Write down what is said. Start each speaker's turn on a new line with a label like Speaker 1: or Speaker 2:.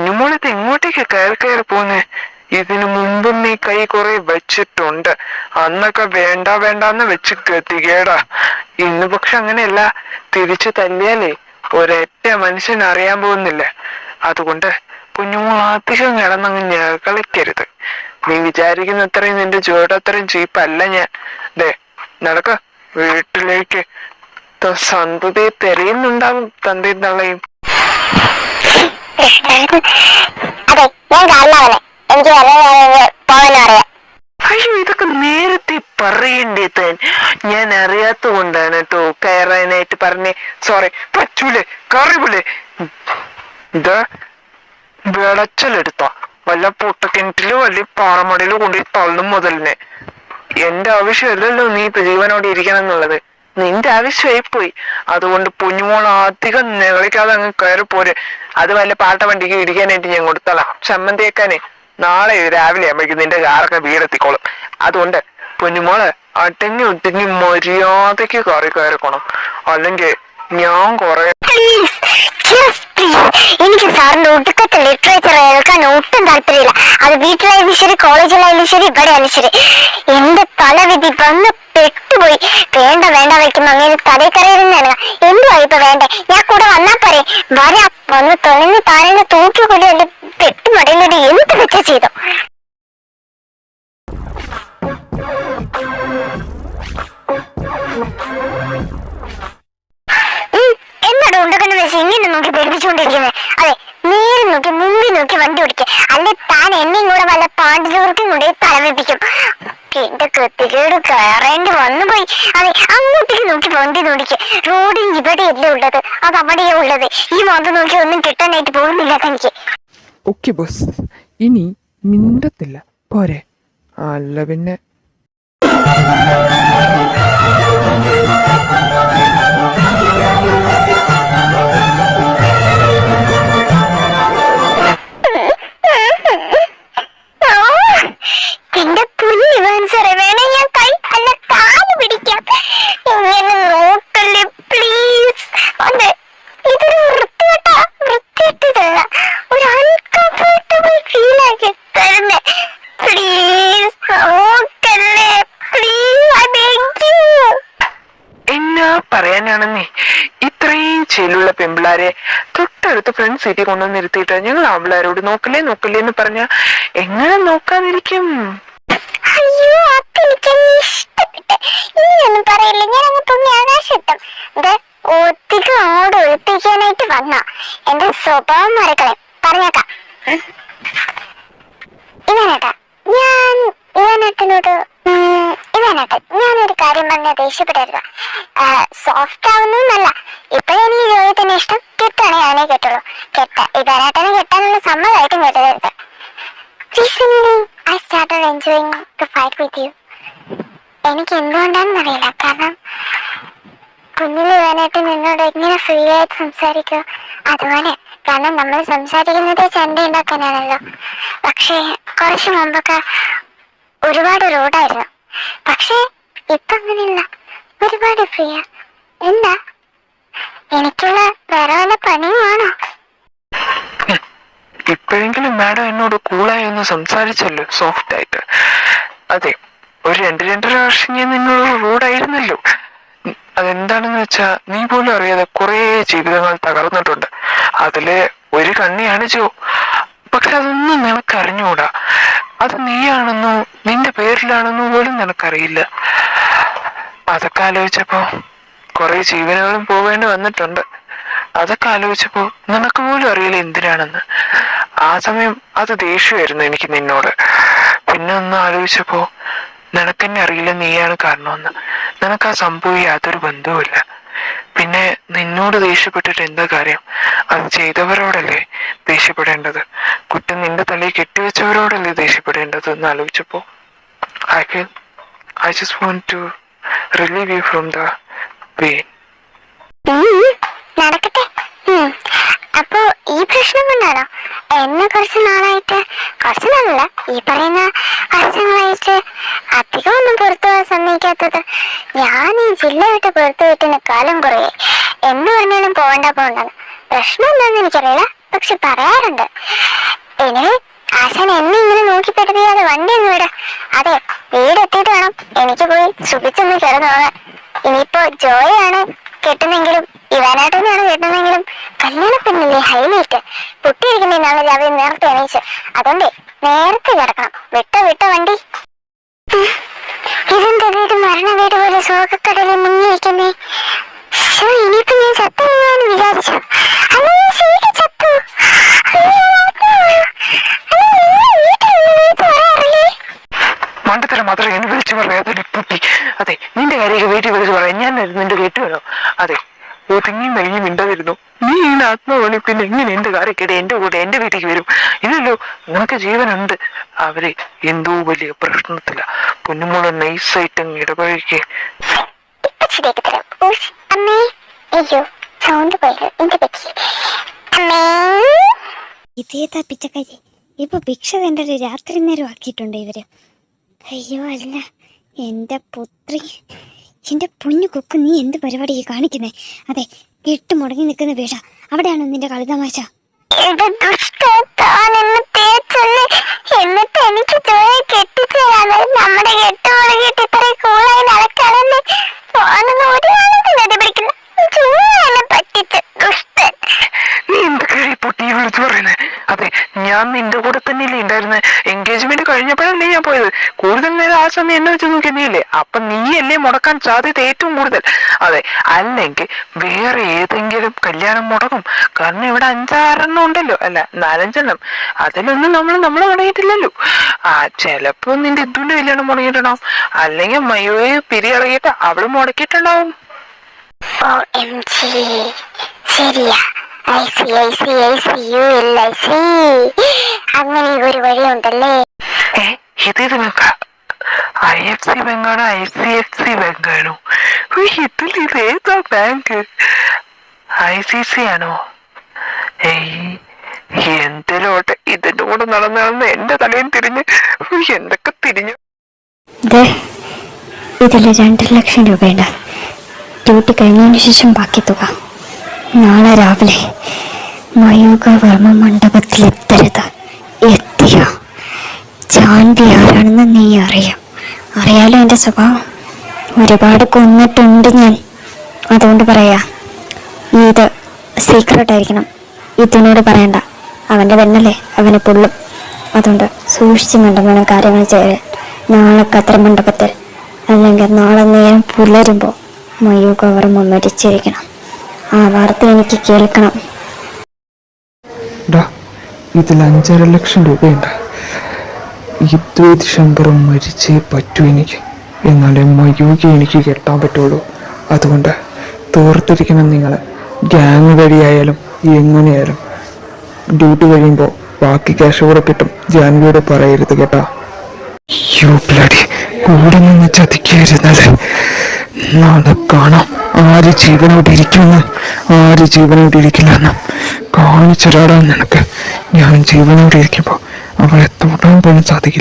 Speaker 1: കുഞ്ഞുമോളത് എങ്ങോട്ടേക്ക് കയറി കയറി പോന്നെ? ഇതിനു മുമ്പും നീ കൈ കുറെ വെച്ചിട്ടുണ്ട്. അന്നൊക്കെ വേണ്ട വേണ്ടാന്ന് വെച്ച് ഗതികേടാ. ഇന്ന് പക്ഷെ അങ്ങനെയല്ല. തിരിച്ചു തല്ലിയാലേ ഒരൊറ്റ മനുഷ്യൻ അറിയാൻ പോകുന്നില്ല. അതുകൊണ്ട് കുഞ്ഞുമോൾ അധികം കിടന്നങ്ങ് കളിക്കരുത്. നീ വിചാരിക്കുന്ന അത്രയും നിന്റെ ജോഡത്രയും ചീപ്പല്ല ഞാൻ. ദേ നടക്ക വീട്ടിലേക്ക്. സന്തതിയെ തെരയുന്നുണ്ടാവും തന്തയും തള്ളയും. അയ്യോ, ഇതൊക്കെ നേരത്തെ പറയണ്ടേ താൻ? ഞാൻ അറിയാത്ത കൊണ്ടാണ് കേട്ടോ കയറാനായിട്ട് പറഞ്ഞേ. സോറി. പറ്റൂലേ, കറിവില്ലേ? ഇതാ വിളച്ചലെടുത്തോ വല്ല പൊട്ടക്കിണറ്റിലോ വല്ല പാറമടയിലോ കൊണ്ടുപോയി തള്ളും മുതലിനെ. എന്റെ ആവശ്യമല്ലല്ലോ നീ ഇപ്പൊ ജീവനോടെ ഇരിക്കണം എന്നുള്ളത്. നിന്റെ ആവശ്യമായി പോയി. അതുകൊണ്ട് കുഞ്ഞുമോൾ അധികം നികളിക്കാതെ അങ്ങ് കയറി പോര്. അത് വല്ല പാട്ട വണ്ടിക്ക് ഇടിക്കാനായിട്ട് ഞാൻ കൊടുത്തളാം. ചമ്മന്തിയേക്കാനേ നാളെ രാവിലെ ആകുമ്പോഴേക്കും നിന്റെ കാറൊക്കെ വീടെത്തിക്കോളും. അതുകൊണ്ട് കുഞ്ഞുമോള് അടങ്ങി ഒതുങ്ങി മര്യാദക്ക് കയറിക്കോണം. അല്ലെങ്കിൽ ഞാൻ കൊറേ
Speaker 2: എനിക്ക് സാറിന്റെ ഒടുക്കത്തെ ലിറ്ററേച്ചർ കേൾക്കാൻ ഒട്ടും താല്പര്യമില്ല. അത് വീട്ടിലായാലും ശരി, കോളേജിലായാലും ശരി, ഇവിടെ ആയാലും ശരി. എന്റെ തലവിധി വന്ന് പെട്ടുപോയി. വേണ്ട വേണ്ട വയ്ക്കുമ്പോ അങ്ങനെ തലയിൽ കയറിയിരുന്നാണ്. എന്തുവാ ഇപ്പൊ വേണ്ടേ? ഞാൻ കൂടെ വന്നാ പോരെ? വരാ. വന്ന് തൊളിഞ്ഞ് താനെ തൂക്കി കൊല്ലി എന്റെ പെട്ടുമടയിലൂടെ എന്ത് വെച്ച ചെയ്തു. എന്താടോ ഉണ്ടക്കെന്ന് വെച്ച് ഇങ്ങനെ നോക്കി പേടിപ്പിച്ചുകൊണ്ടിരിക്കുന്നത്? അതെ, നേരെ നോക്കി മുമ്പിൽ നോക്കി വണ്ടി ഓടിക്കുക. അല്ലെ താൻ എന്നെയും കൂടെ വല്ല പാണ്ടിലൂർക്കും കൂടെ തലവെപ്പിക്കും. എന്റെ കൃത്തികേട് കയറേണ്ടി വന്നുപോയി. അതെ, അങ്ങോട്ടേക്ക് നോക്കി വണ്ടി നോടിക്കുക. റോഡിൽ ഇവിടെയല്ലേ ഉള്ളത്, അത് അവിടെയാ ഉള്ളത്. ഈ മോന്ത് നോക്കി ഒന്നും കിട്ടാനായിട്ട് പോകുന്നില്ല തനിക്ക്.
Speaker 1: ഓക്കെ ബോസ്, ഇനി മിണ്ടത്തില്ല പോരെ? അല്ല പിന്നെ
Speaker 2: എന്റെ പുല്ല് മനസ്സറെ വേണേ ഞാൻ കൈ അല്ല കാല് പിടിക്കാം. ഇങ്ങനെ നോക്കല്ലേ പ്ലീസ്. അതെ, ഇതൊരു വൃത്തികെട്ടതല്ല, ഒരു അൺകംഫർട്ടബിൾ ഫീൽ ആക്കി തരുന്നേ. പ്ലീസ് നോക്കല്ലേ പ്ലീസ്, ഐ ബെഗ് യു.
Speaker 1: എന്നാ പറയാനാണെന്നേ, ഇത്രയും ചെല്ലുള്ള പെമ്പിളാരെ തൊട്ടടുത്ത് ഫ്രണ്ട് സീറ്റിൽ കൊണ്ടുവന്ന് നിർത്തിയിട്ട് ഞങ്ങൾ ആമ്പിളാരോട് നോക്കല്ലേ നോക്കല്ലേ എന്ന് പറഞ്ഞ എങ്ങനെ നോക്കാതിരിക്കും?
Speaker 2: അയ്യോ, അതെനിക്ക് ഇഷ്ടപ്പെട്ട്. ഇനിയൊന്നും പറയില്ല. ഞാൻ അങ്ങ് പൊങ്ങി ആകാശത്തും. ഇത് ഒത്തിരി അങ്ങോട്ട് ഒളിപ്പിക്കാനായിട്ട് വന്ന എന്റെ സ്വഭാവം മറക്കളെ പറഞ്ഞേക്കാം. ഇവനേട്ടാ, ഞാനൊരു കാര്യം പറഞ്ഞ ദേഷ്യപ്പെടരുത്. സോഫ്റ്റ് ആവുന്നല്ല. ഇപ്പഴെനിക്ക് ജോലി തന്നെ ഇഷ്ടം. കെട്ടാണെ ഞാനേ കെട്ടുള്ളൂ. ഇവനേട്ടനെ കെട്ടാനുള്ള സമ്മതമായിട്ടും കെട്ടരുത്. Recently, I started enjoying the fight with you. എനിക്ക് എന്തുകൊണ്ടാണെന്നറിയില്ല. കാരണം കുഞ്ഞിൽ ഇവനായിട്ട് നിന്നോട് ഇങ്ങനെ ഫ്രീ ആയിട്ട് സംസാരിക്കുക. അതുപോലെ കാരണം നമ്മൾ സംസാരിക്കുന്നത് ചണ്ട ഉണ്ടാക്കാനാണല്ലോ. പക്ഷേ കുറച്ച് മുമ്പൊക്കെ ഒരുപാട് റോഡായിരുന്നു. പക്ഷെ ഇപ്പൊ അങ്ങനെയല്ല, ഒരുപാട് ഫ്രീയാ. എന്താ എനിക്കുള്ള വേറെ വല്ല പണിയുമാണോ?
Speaker 1: ഇപ്പോഴെങ്കിലും മാഡം എന്നോട് കൂളായി ഒന്ന് സംസാരിച്ചല്ലോ, സോഫ്റ്റ് ആയിട്ട്. അതെ, ഒരു 2-2.5 വർഷം ഞാൻ നിന്നോട് റൂഡായിരുന്നല്ലോ. അതെന്താണെന്ന് വെച്ചാ നീ പോലും അറിയാതെ കുറെ ജീവിതങ്ങൾ തകർന്നിട്ടുണ്ട്. അതില് ഒരു കണ്ണിയാണ് ജോ. പക്ഷെ അതൊന്നും നിനക്ക് അറിഞ്ഞുകൂടാ. അത് നീയാണെന്നോ നിന്റെ പേരിലാണെന്നോ പോലും നിനക്കറിയില്ല. അതൊക്കെ ആലോചിച്ചപ്പോ കുറെ ജീവനുകളും പോവേണ്ടി വന്നിട്ടുണ്ട്. അതൊക്കെ ആലോചിച്ചപ്പോ നിനക്ക് പോലും അറിയില്ല എന്തിനാണെന്ന്. ആ സമയം അത് ദേഷ്യമായിരുന്നു എനിക്ക് നിന്നോട്. പിന്നെ ഒന്ന് ആലോചിച്ചപ്പോ നിനക്കെന്നെ അറിയില്ല നീയാണ് കാരണമെന്ന്. നിനക്ക് ആ സംഭവം യാതൊരു ബന്ധവുമില്ല. പിന്നെ നിന്നോട് ദേഷ്യപ്പെട്ടിട്ട് എന്താ കാര്യം? അത് ചെയ്തവരോടല്ലേ ദേഷ്യപ്പെടേണ്ടത്? കുറ്റം നിന്റെ തലയിൽ കെട്ടിവെച്ചവരോടല്ലേ ദേഷ്യപ്പെടേണ്ടത് എന്ന് ആലോചിച്ചപ്പോ I just want to relieve you from the pain.
Speaker 2: നടക്കട്ടെ. അപ്പൊ ഈ പ്രശ്നം കൊണ്ടാണോ എന്നെ കുറച്ച് നാളായിട്ട്, കുറച്ച് നാളല്ല ഈ പറയുന്ന വർഷങ്ങളായിട്ട് അധികം ഒന്നും പുറത്തു പോകാൻ സമ്മതിക്കാത്തത്? ഞാൻ ഈ ജില്ല വിട്ട് പുറത്തു പോയിട്ട് കാലം കുറേ. എന്ന് പറഞ്ഞാലും പോകണ്ടെന്ന്. പ്രശ്നം എന്താണെന്ന് എനിക്കറിയില്ല, പക്ഷെ പറയാറുണ്ട് ഇനി ആശാൻ എന്നെ ഇങ്ങനെ നോക്കി പെടുത്തിയാതെ വണ്ടി ഒന്ന് വിടാം. അതെ, വീടെത്തിയിട്ട് വേണം എനിക്ക് പോയി സുഖിച്ചൊന്ന് കിടന്നുറങ്ങാൻ. ഇനിയിപ്പോ ജോയാണ് കെട്ടുന്നെങ്കിലും ഇവാനായിട്ടൊന്നാണ് കെട്ടുന്നെങ്കിലും കല്യാണ പെണ്ണില്ലേ ഹൈലൈറ്റ്. പൊട്ടിയിരിക്കുന്നതിനാണ് രാവിലെ നേരത്തെ എണീച്ച്. അതുകൊണ്ട് നേരത്തെ കിടക്കണം. വിട്ട വണ്ടി. ഇതെന്താ വീട് മരണ വീട് പോലെ ശോകക്കടലിൽ മുങ്ങിയിരിക്കുന്നേ. ഇനിയിപ്പോ ഞാൻ ചത്തെന്ന് വിചാരിച്ചു. അല്ല, ശരിക്കും ചത്തു.
Speaker 1: മണ്ടത്തരം മാത്രം എന്ന് വിളിച്ചു പറയാതെ പൊട്ടി. അതെ, നിന്റെ കാര്യമൊക്കെ വീട്ടിൽ വിളിച്ച് പറയാം. ഞാൻ നിന്റെ കേട്ടുവല്ലോ. അതെ, ഒതുങ്ങി മെഴുകി മിണ്ടാതിരുന്നു. നീ ഇങ്ങനെ ആത്മാവണി പിന്നെ എങ്ങനെ എന്റെ കാര്യക്കേടെ എന്റെ കൂടെ എന്റെ വീട്ടിലേക്ക് വരും? ഇല്ലല്ലോ, നിനക്ക് ജീവനുണ്ട്. അവര് എന്തോ വലിയ പ്രശ്നത്തില. പൊന്നുമോളെ നൈസായിട്ട് ഇടപഴകി.
Speaker 2: ഇതേതാ പിച്ചക്കാരി? ഇപ്പൊ ഭിക്ഷ തന്റെ ഒരു രാത്രി നേരം ആക്കിയിട്ടുണ്ട് ഇവര്. അയ്യോ അല്ല, എന്റെ പുത്രി, എന്റെ പൊന്നു കൊക്ക്, നീ എന്ത് പരിപാടിയെ കാണിക്കുന്നേ? അതെ, കെട്ട് മുടങ്ങി നിൽക്കുന്ന വീട. അവിടെയാണോ നിന്റെ കളിതമാശ? എന്നിട്ട് എനിക്ക് ജോയെ കെട്ടിച്ചേരാണ്. നമ്മുടെ കെട്ട് മുടങ്ങിയിട്ട് ഇത്ര കൂളായി നടക്കാണെന്ന് പറ്റിച്ച് ദുഷ്ടൻ.
Speaker 1: നീ എന്തൊക്കെ പൊട്ടി വിളിച്ചു പറയുന്നേ? അതെ, ഞാൻ നിന്റെ കൂടെ തന്നെയല്ലേ ഉണ്ടായിരുന്നെ. എൻഗേജ്മെന്റ് കഴിഞ്ഞപ്പോഴല്ലേ ഞാൻ പോയത്. കൂടുതൽ നേരം ആ സമയം എന്നെ വെച്ച് നോക്കി നീയല്ലേ. അപ്പൊ നീയല്ലേ മുടക്കാൻ സാധ്യത ഏറ്റവും കൂടുതൽ. അതെ, അല്ലെങ്കിൽ വേറെ ഏതെങ്കിലും കല്യാണം മുടങ്ങും. കാരണം ഇവിടെ 5-6 ഉണ്ടല്ലോ, അല്ല 4-5. അതിലൊന്നും നമ്മൾ മുടങ്ങിയിട്ടില്ലല്ലോ. ചിലപ്പോ നിന്റെ ഇതുന്റെ കല്യാണം മുടങ്ങിയിട്ടുണ്ടാവും. അല്ലെങ്കിൽ മയോയെ പിരിയിളകിയിട്ട് അവള് മുടക്കിയിട്ടുണ്ടാവും.
Speaker 2: ശരിയാ, അങ്ങനെ ഒരു വഴിയുണ്ടല്ലേ.
Speaker 1: ഇത് IFC ബാങ്കാണോ ICFC ബാങ്കാണോ? ഇത് ഏതാ ബാങ്ക്? ICC ആണോ? എന്തിലോട്ടെ ഇതിന്റെ കൂടെ നടന്ന് എന്റെ തലയും തിരിഞ്ഞ് എന്തൊക്കെ തിരിഞ്ഞു.
Speaker 2: ഇതില് 2 ലക്ഷം രൂപയുണ്ട്. ഡ്യൂട്ടി കഴിഞ്ഞതിന് ശേഷം ബാക്കി തുക നാളെ രാവിലെ മയൂഖവർമ്മ മണ്ഡപത്തിലെത്തരുത്. എത്തിയ ജാൻവി ആരാണെന്ന് നീ അറിയാലോ. എൻ്റെ സ്വഭാവം ഒരുപാട് കൊന്നിട്ടുണ്ട് ഞാൻ. അതുകൊണ്ട് പറയാ, ഇത് സീക്രട്ട് ആയിരിക്കണം. ഇതിനോട് പറയണ്ട. അവൻ്റെ പെണ്ണല്ലേ, അവനെ പൊള്ളും. അതുകൊണ്ട് സൂക്ഷിച്ച് വേണം കാര്യങ്ങൾ ചെയ്യാൻ. നാളെ കത്ര മണ്ഡപത്തിൽ, അല്ലെങ്കിൽ നാളെ നേരം പുലരുമ്പോൾ മയൂഖവർമ്മ മരിച്ചിരിക്കണം. ആ വാർത്ത എനിക്ക് കേൾക്കണം.
Speaker 1: ഇതിൽ 5.5 ലക്ഷം രൂപയുണ്ട്. ഈ ദ്വേഷംബറും മരിച്ചേ പറ്റൂ എനിക്ക്. എന്നാലേ മയൂഖി എനിക്ക് കെട്ടാൻ പറ്റുള്ളൂ. അതുകൊണ്ട് തോർത്തിരിക്കണം നിങ്ങൾ. ഗ്യാങ് വഴിയായാലും എങ്ങനെയായാലും ഡ്യൂട്ടി കഴിയുമ്പോൾ ബാക്കി ക്യാഷ് കൂടെ കിട്ടും. ജാൻവിയോട് പറയരുത് കേട്ടാ. കൂടെ നിന്ന് ചതിക്കരുന്നത്. നാളെ കാണാം ആര് ജീവനോട് ഇരിക്കുമെന്നും ആര് ജീവനോട് ഇരിക്കില്ലെന്നും കാണിച്ചൊരാടാ നിനക്ക്. ഞാൻ ജീവനോട് ഇരിക്കുമ്പോൾ അവളെ തൊടാൻ പോലും സാധിക്കില്ല.